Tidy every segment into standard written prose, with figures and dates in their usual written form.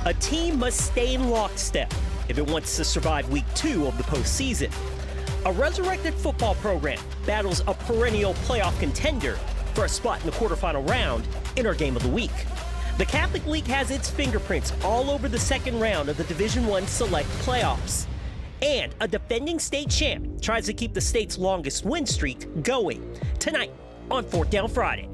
A team must stay in lockstep if it wants to survive week 2 of the postseason. A resurrected football program battles a perennial playoff contender for a spot in the quarterfinal round in our game of the week. The Catholic League has its fingerprints all over the second round of the Division I Select Playoffs. And a defending state champ tries to keep the state's longest win streak going tonight on 4th Down Friday.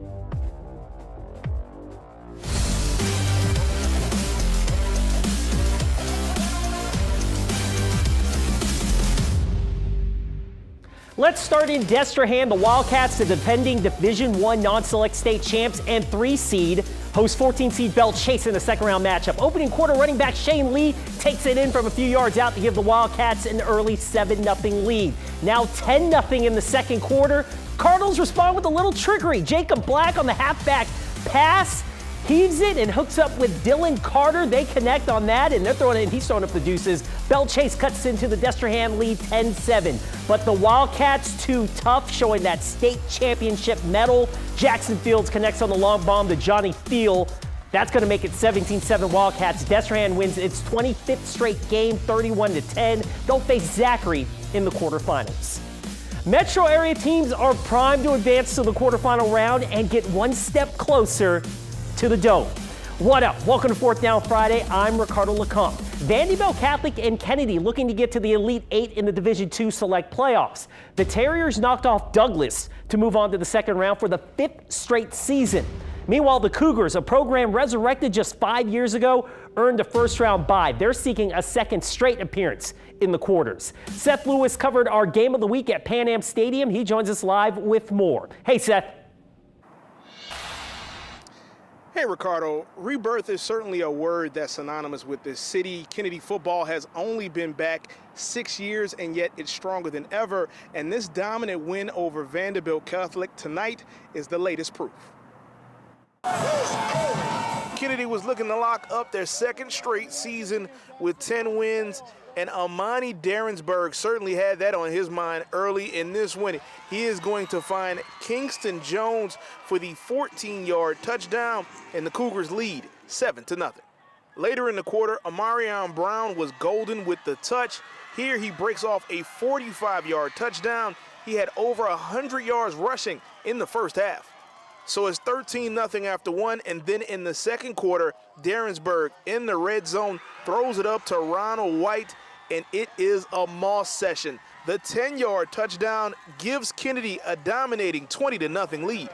Let's start in Destrehan. The Wildcats, the defending Division I non-select state champs and 3 seed, host 14 seed Belle Chase in the second round matchup. Opening quarter, running back Shane Lee takes it in from a few yards out to give the Wildcats an early 7-0 lead. Now 10-0 in the second quarter. Cardinals respond with a little trickery. Jacob Black on the halfback pass, heaves it and hooks up with Dylan Carter. They connect on that, and they're throwing it, and he's throwing up the deuces. Belle Chase cuts into the Destrehan lead 10-7. But the Wildcats too tough, showing that state championship medal. Jackson Fields connects on the long bomb to Johnny Thiel. That's going to make it 17-7 Wildcats. Destrehan wins its 25th straight game, 31-10. They'll face Zachary in the quarterfinals. Metro area teams are primed to advance to the quarterfinal round and get one step closer to the Dome. What up? Welcome to 4th Down Friday. I'm Ricardo LeCompte. Vandebilt Catholic and Kennedy looking to get to the Elite 8 in the Division II Select Playoffs. The Terriers knocked off Douglas to move on to the second round for the 5th straight season. Meanwhile, the Cougars, a program resurrected just 5 years ago, earned a first-round bye. They're seeking a second straight appearance in the quarters. Seth Lewis covered our game of the week at Pan Am Stadium. He joins us live with more. Hey, Seth. Hey, Ricardo, rebirth is certainly a word that's synonymous with this city. Kennedy football has only been back 6 years, and yet it's stronger than ever. And this dominant win over Vandebilt Catholic tonight is the latest proof. Kennedy was looking to lock up their second straight season with 10 wins, and Amani Darrensburg certainly had that on his mind early in this win. He is going to find Kingston Jones for the 14-yard touchdown, and the Cougars lead 7-0. Later in the quarter, Amarion Brown was golden with the touch. Here he breaks off a 45-yard touchdown. He had over 100 yards rushing in the first half. So it's 13-0 after one, and then in the second quarter, Darrensburg in the red zone throws it up to Ronald White, and it is a Moss session. The 10-yard touchdown gives Kennedy a dominating 20-0 lead.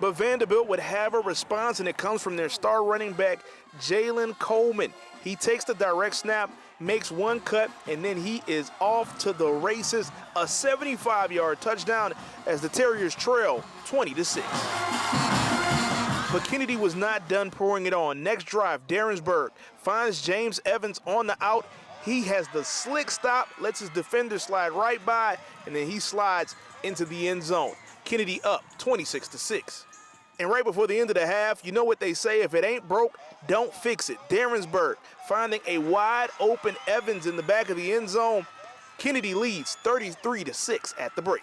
But Vanderbilt would have a response, and it comes from their star running back, Jalen Coleman. He takes the direct snap, makes one cut, and then he is off to the races. A 75-yard touchdown as the Terriers trail 20-6. But Kennedy was not done pouring it on. Next drive, Darrensburg finds James Evans on the out. He has the slick stop, lets his defender slide right by, and then he slides into the end zone. Kennedy up 26-6. And right before the end of the half, you know what they say, if it ain't broke, don't fix it. Darrensburg finding a wide open Evans in the back of the end zone. Kennedy leads 33-6 at the break.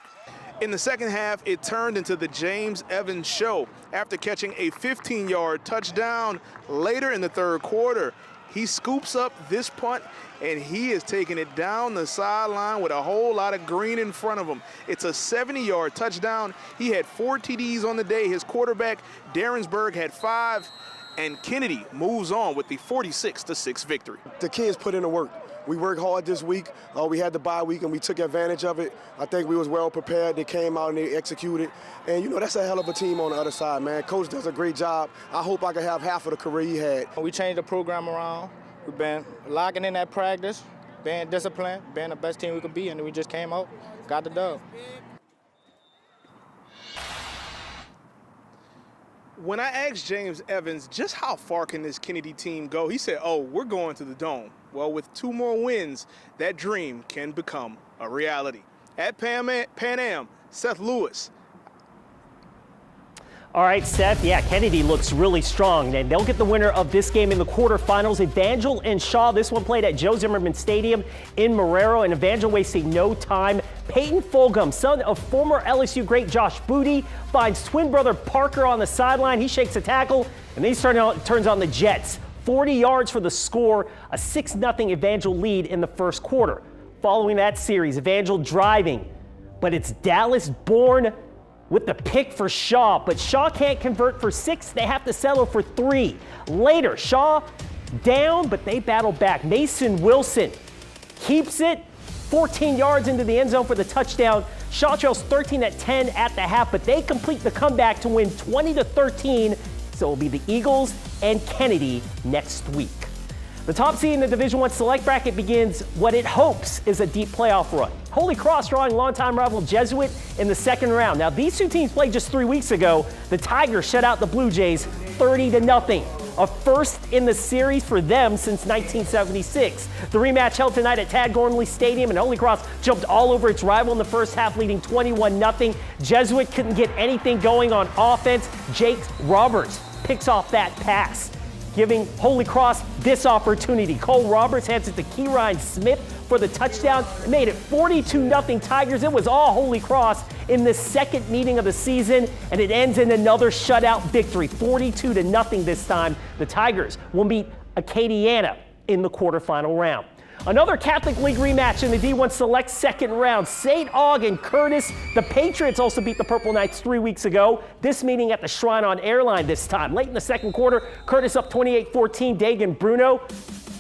In the second half, it turned into the James Evans show after catching a 15-yard touchdown later in the third quarter. He scoops up this punt, and he is taking it down the sideline with a whole lot of green in front of him. It's a 70-yard touchdown. He had 4 TDs on the day. His quarterback, Darrensburg, had 5, and Kennedy moves on with the 46-6 victory. The kids put in the work. We worked hard this week. We had the bye week, and we took advantage of it. I think we was well prepared. They came out and they executed. And, you know, that's a hell of a team on the other side, man. Coach does a great job. I hope I can have half of the career he had. We changed the program around. We've been locking in that practice, being disciplined, being the best team we could be, and we just came out, got the dub. When I asked James Evans just how far can this Kennedy team go, he said, oh, we're going to the Dome. Well, with 2 more wins, that dream can become a reality. At Pan Am, Seth Lewis. All right, Seth. Yeah, Kennedy looks really strong. And they'll get the winner of this game in the quarterfinals. Evangel-Shaw. This one played at Joe Zimmerman Stadium in Marrero, and Evangel wasting no time. Peyton Fulgham, son of former LSU great Josh Booty, finds twin brother Parker on the sideline. He shakes a tackle, and then he turns on the Jets. 40 yards for the score, a 6-0 Evangel lead in the first quarter. Following that series, Evangel driving, but it's Dallas Bourne with the pick for Shaw, but Shaw can't convert for 6. They have to settle for 3. Later, Shaw down, but they battle back. Mason Wilson keeps it 14 yards into the end zone for the touchdown. Shaw trails 13-10 at the half, but they complete the comeback to win 20-13. So it'll be the Eagles and Kennedy next week. The top seed in the Division I select bracket begins what it hopes is a deep playoff run. Holy Cross drawing longtime rival Jesuit in the second round. Now, these two teams played just 3 weeks ago. The Tigers shut out the Blue Jays 30-0. A first in the series for them since 1976. The rematch held tonight at Tad Gormley Stadium, and Holy Cross jumped all over its rival in the first half, leading 21-0. Jesuit couldn't get anything going on offense. Jake Roberts picks off that pass, giving Holy Cross this opportunity. Cole Roberts hands it to Kieran Smith for the touchdown. It made it 42-0 Tigers. It was all Holy Cross in the second meeting of the season, and it ends in another shutout victory, 42-0 this time. The Tigers will meet Acadiana in the quarterfinal round. Another Catholic League rematch in the D1 Select second round. St. Aug and Curtis. The Patriots also beat the Purple Knights 3 weeks ago. This meeting at the Shrine on Airline this time. Late in the second quarter, Curtis up 28-14. Dagan Bruno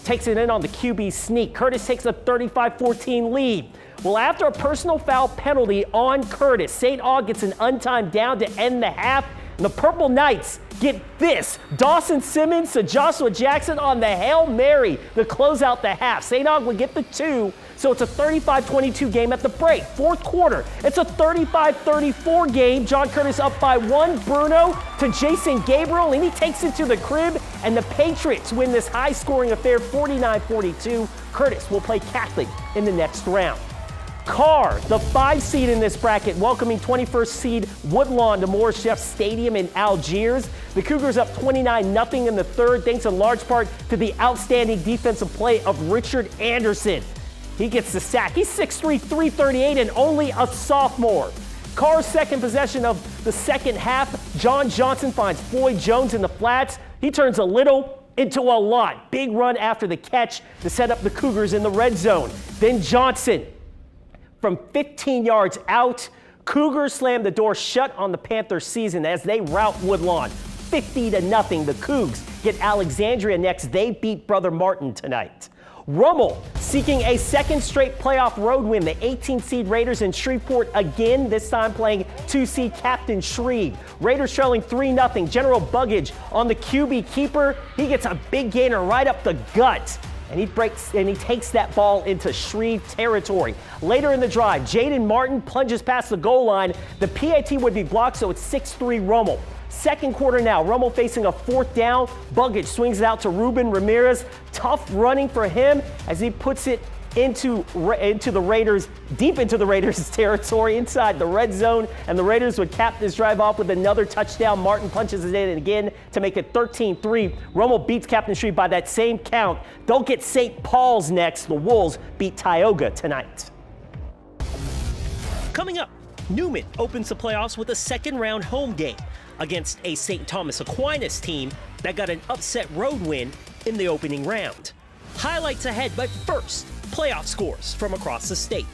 takes it in on the QB sneak. Curtis takes a 35-14 lead. Well, after a personal foul penalty on Curtis, St. Aug gets an untimed down to end the half, and the Purple Knights get this. Dawson Simmons to Joshua Jackson on the Hail Mary to close out the half. St. Aug would get the 2, so it's a 35-22 game at the break. Fourth quarter, it's a 35-34 game. John Curtis up by 1. Bruno to Jason Gabriel, and he takes it to the crib, and the Patriots win this high-scoring affair 49-42. Curtis will play Catholic in the next round. Carr, the 5 seed in this bracket, welcoming 21st seed Woodlawn to Morris Jeff Stadium in Algiers. The Cougars up 29-0 in the third, thanks in large part to the outstanding defensive play of Richard Anderson. He gets the sack. He's 6'3", 338, and only a sophomore. Carr's second possession of the second half, John Johnson finds Floyd Jones in the flats. He turns a little into a lot. Big run after the catch to set up the Cougars in the red zone. Then Johnson, from 15 yards out, Cougars slam the door shut on the Panthers' season as they rout Woodlawn 50-0. The Cougs get Alexandria next. They beat Brother Martin tonight. Rummel seeking a second straight playoff road win. The 18th seed Raiders in Shreveport again, this time playing 2 seed Captain Shreve. Raiders trailing 3-0. General Buggage on the QB keeper. He gets a big gainer right up the gut, and he takes that ball into Shreve territory. Later in the drive, Jaden Martin plunges past the goal line. The PAT would be blocked, so it's 6-3 Rummel. Second quarter now, Rummel facing a fourth down. Buggage swings it out to Ruben Ramirez. Tough running for him as he puts it into the Raiders, deep into the Raiders' territory inside the red zone, and the Raiders would cap this drive off with another touchdown. Martin punches it in again to make it 13-3. Rummel beats Captain Shreve by that same count. They'll get St. Paul's next. The Wolves beat Tioga tonight. Coming up, Newman opens the playoffs with a second-round home game against a St. Thomas Aquinas team that got an upset road win in the opening round. Highlights ahead, but first, playoff scores from across the state.